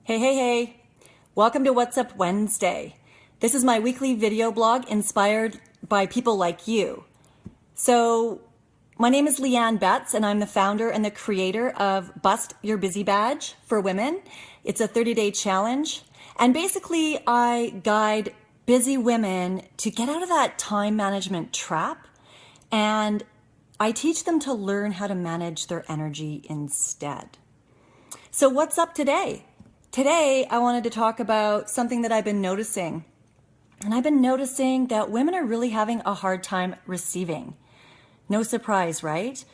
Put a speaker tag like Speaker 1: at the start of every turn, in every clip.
Speaker 1: Hey, hey, hey. Welcome to What's Up Wednesday. This is my weekly video blog inspired by people like you. So, my name is Leigh Betts, and I'm the founder and the creator of Bust Your Busy Badge for women. It's a 30-day challenge. And basically, I guide busy women to get out of that time management trap, and I teach them to learn how to manage their energy instead. So what's up today? Today, I wanted to talk about something that I've been noticing. And I've been noticing that women are really having a hard time receiving. No surprise, right?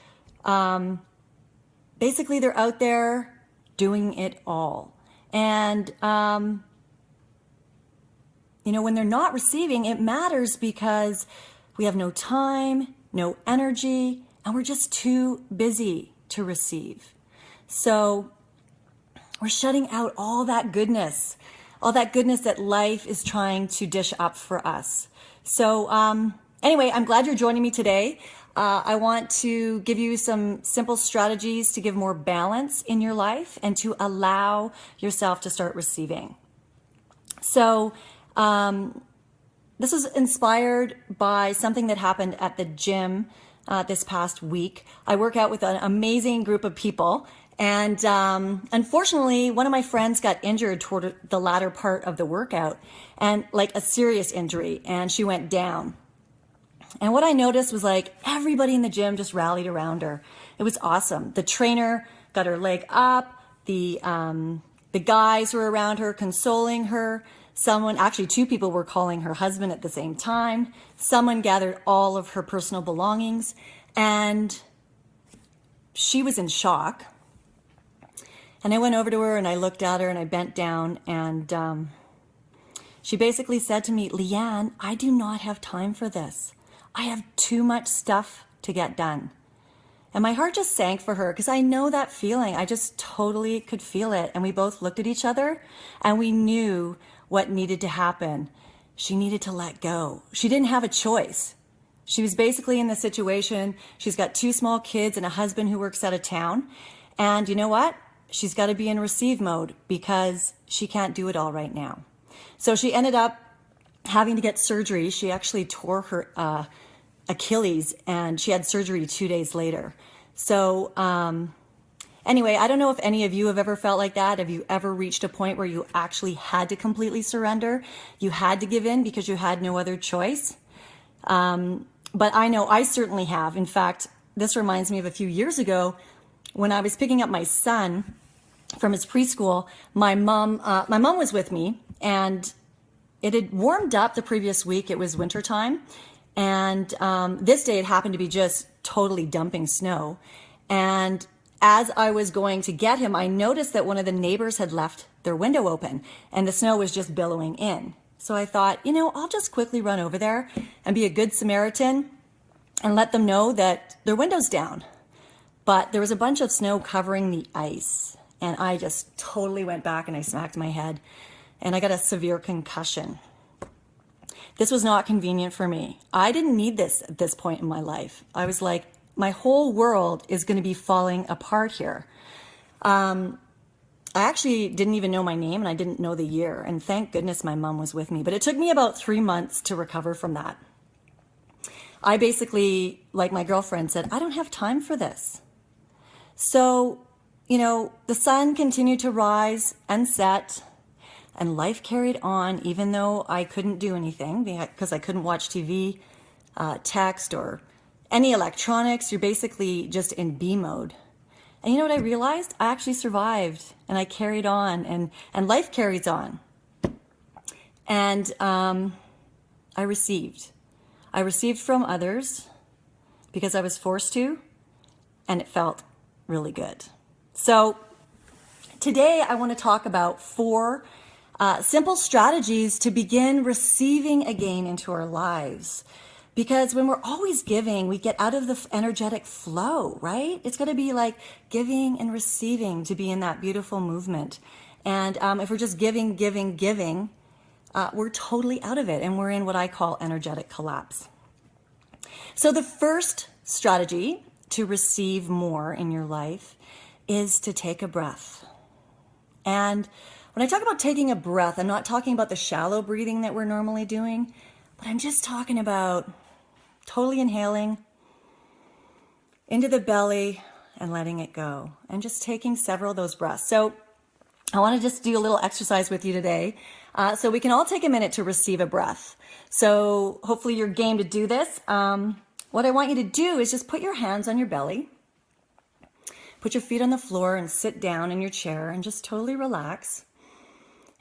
Speaker 1: Basically, they're out there doing it all. And, when they're not receiving, it matters because we have no time, no energy, and we're just too busy to receive. So we're shutting out all that goodness that life is trying to dish up for us. So anyway, I'm glad you're joining me today. I want to give you some simple strategies to give more balance in your life and to allow yourself to start receiving. So this was inspired by something that happened at the gym this past week. I work out with an amazing group of people. And unfortunately, one of my friends got injured toward the latter part of the workout, and like a serious injury, and she went down. And what I noticed was like everybody in the gym just rallied around her. It was awesome. The trainer got her leg up. The guys were around her consoling her. Two people were calling her husband at the same time. Someone gathered all of her personal belongings, and she was in shock. And I went over to her and I looked at her and I bent down, and she basically said to me, "Leanne, I do not have time for this. I have too much stuff to get done." And my heart just sank for her because I know that feeling. I just totally could feel it. And we both looked at each other and we knew what needed to happen. She needed to let go. She didn't have a choice. She was basically in the situation. She's got 2 small kids and a husband who works out of town. And you know what? She's got to be in receive mode because she can't do it all right now. So she ended up having to get surgery. She actually tore her Achilles, and she had surgery 2 days later. So anyway, I don't know if any of you have ever felt like that. Have you ever reached a point where you actually had to completely surrender? You had to give in because you had no other choice? But I know I certainly have. In fact, this reminds me of a few years ago when I was picking up my son from his preschool. My mom was with me, and it had warmed up the previous week. It was wintertime, and this day it happened to be just totally dumping snow. And as I was going to get him, I noticed that one of the neighbors had left their window open, and the snow was just billowing in. So I thought, I'll just quickly run over there and be a good Samaritan and let them know that their window's down. But there was a bunch of snow covering the ice, and I just totally went back and I smacked my head, and I got a severe concussion. This was not convenient for me. I didn't need this at this point in my life. I was like, my whole world is going to be falling apart here. I actually didn't even know my name, and I didn't know the year, and thank goodness my mom was with me. But it took me about 3 months to recover from that. I basically, like my girlfriend said, I don't have time for this. So, the sun continued to rise and set, and life carried on, even though I couldn't do anything because I couldn't watch TV, text, or any electronics. You're basically just in B mode. And you know what I realized? I actually survived, and I carried on, and life carries on. And I received. I received from others because I was forced to, and it felt really good. So today I want to talk about 4 simple strategies to begin receiving again into our lives. Because when we're always giving, we get out of the energetic flow, right? It's got to be like giving and receiving to be in that beautiful movement. And if we're just giving, we're totally out of it, and we're in what I call energetic collapse. So the first strategy to receive more in your life is to take a breath And when I talk about taking a breath, I'm not talking about the shallow breathing that we're normally doing, but I'm just talking about totally inhaling into the belly and letting it go, and just taking several of those breaths. So I want to just do a little exercise with you today, so we can all take a minute to receive a breath. So hopefully you're game to do this. What I want you to do is just put your hands on your belly, put your feet on the floor, and sit down in your chair and just totally relax.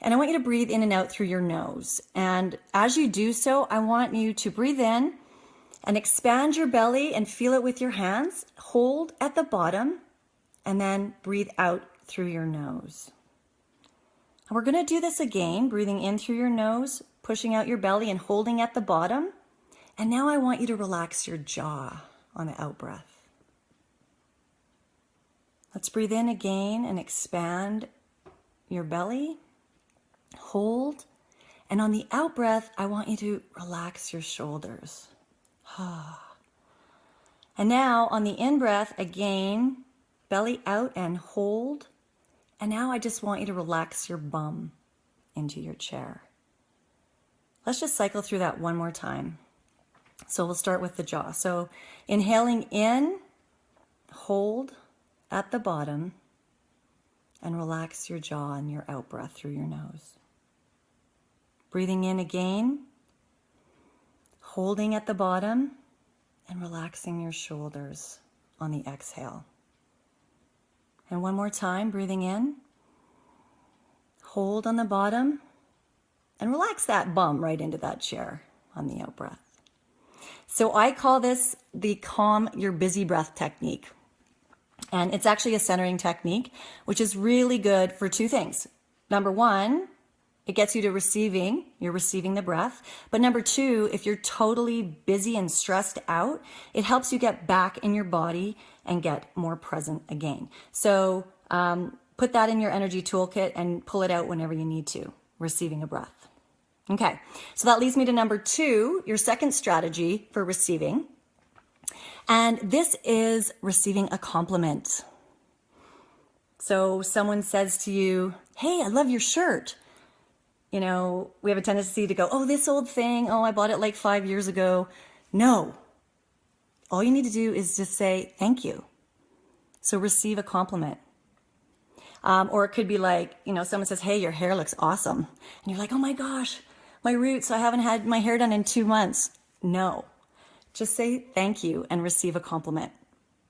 Speaker 1: And I want you to breathe in and out through your nose. And as you do so, I want you to breathe in and expand your belly and feel it with your hands. Hold at the bottom and then breathe out through your nose. And we're going to do this again, breathing in through your nose, pushing out your belly and holding at the bottom. And now I want you to relax your jaw on the out breath. Let's breathe in again and expand your belly. Hold. And on the out breath, I want you to relax your shoulders. And now on the in breath, again, belly out and hold. And now I just want you to relax your bum into your chair. Let's just cycle through that one more time. So we'll start with the jaw. So inhaling in, hold at the bottom, and relax your jaw and your out breath through your nose. Breathing in again, holding at the bottom, and relaxing your shoulders on the exhale. And one more time, breathing in, hold on the bottom, and relax that bum right into that chair on the out breath. So I call this the calm your busy breath technique. And it's actually a centering technique, which is really good for two things. Number one, it gets you to you're receiving the breath. But number two, if you're totally busy and stressed out, it helps you get back in your body and get more present again. So put that in your energy toolkit and pull it out whenever you need to, receiving a breath. Okay, so that leads me to number two, your second strategy for receiving. And this is receiving a compliment. So someone says to you, hey, I love your shirt. You know, we have a tendency to go, oh, this old thing, oh, I bought it like 5 years ago. No. All you need to do is just say thank you. So receive a compliment. Or it could be like, you know, someone says, hey, your hair looks awesome. And you're like, oh my gosh, my roots, I haven't had my hair done in 2 months. No. Just say thank you and receive a compliment.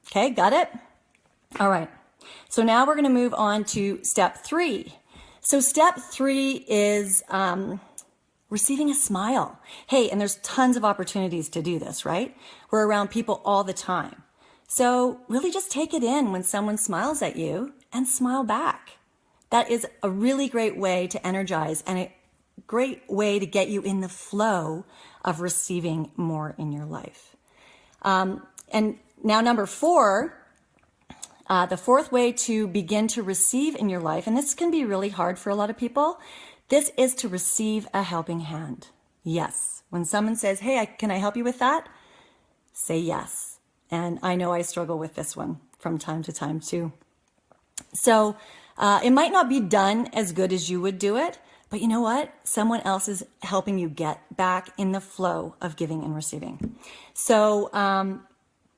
Speaker 1: Okay, got it? All right. So now we're going to move on to step 3. So step 3 is receiving a smile. Hey, and there's tons of opportunities to do this, right? We're around people all the time. So really just take it in when someone smiles at you and smile back. That is a really great way to energize and a great way to get you in the flow of receiving more in your life. And now number 4, the fourth way to begin to receive in your life, and this can be really hard for a lot of people, this is to receive a helping hand. Yes. When someone says, hey, can I help you with that? Say yes. And I know I struggle with this one from time to time too. So it might not be done as good as you would do it, but you know what? Someone else is helping you get back in the flow of giving and receiving. So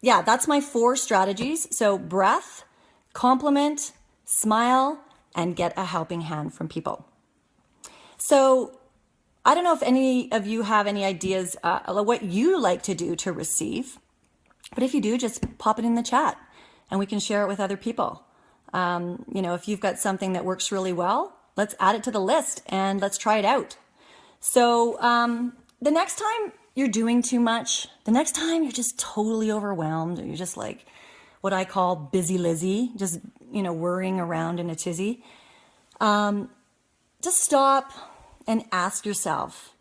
Speaker 1: yeah, that's my 4 strategies. So breath, compliment, smile, and get a helping hand from people. So I don't know if any of you have any ideas what you like to do to receive, but if you do, just pop it in the chat and we can share it with other people. You know, if you've got something that works really well, let's add it to the list and let's try it out. So the next time you're doing too much, the next time you're just totally overwhelmed, or you're just like what I call busy Lizzie, just, you know, worrying around in a tizzy, just stop and ask yourself,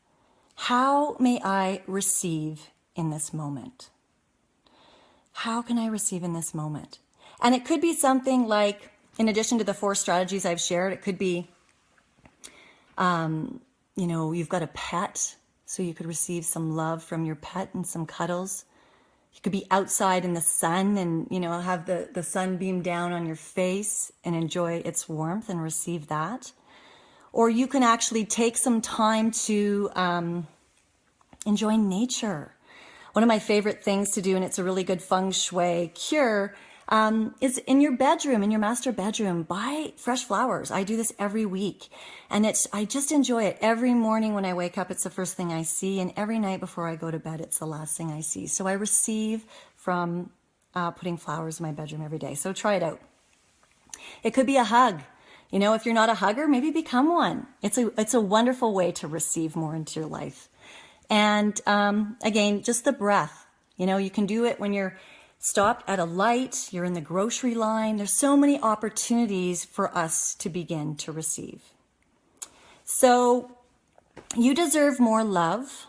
Speaker 1: how may I receive in this moment? How can I receive in this moment? And it could be something like, in addition to the 4 strategies I've shared, it could be, you know, you've got a pet, so you could receive some love from your pet and some cuddles. You could be outside in the sun and, have the sun beam down on your face and enjoy its warmth and receive that. Or you can actually take some time to enjoy nature. One of my favorite things to do, and it's a really good feng shui cure, is in your bedroom, in your master bedroom, buy fresh flowers. I do this every week, and I just enjoy it. Every morning when I wake up, it's the first thing I see, and every night before I go to bed, it's the last thing I see. So I receive from putting flowers in my bedroom every day. So try it out. It could be a hug. If you're not a hugger, maybe become one. It's a wonderful way to receive more into your life. And again, just the breath. You can do it when you're stopped at a light, you're in the grocery line. There's so many opportunities for us to begin to receive. So you deserve more love,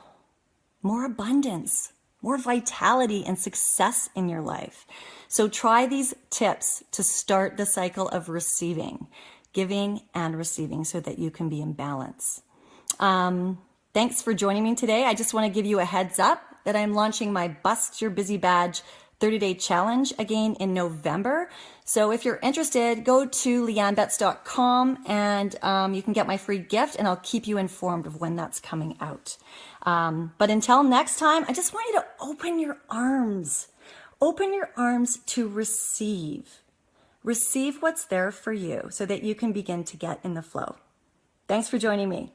Speaker 1: more abundance, more vitality and success in your life. So try these tips to start the cycle of receiving, giving and receiving, so that you can be in balance. Thanks for joining me today. I just want to give you a heads up that I'm launching my Bust Your Busy Badge 30-day challenge again in November. So if you're interested, go to leannbetts.com and you can get my free gift, and I'll keep you informed of when that's coming out. But until next time, I just want you to open your arms. Open your arms to receive. Receive what's there for you so that you can begin to get in the flow. Thanks for joining me.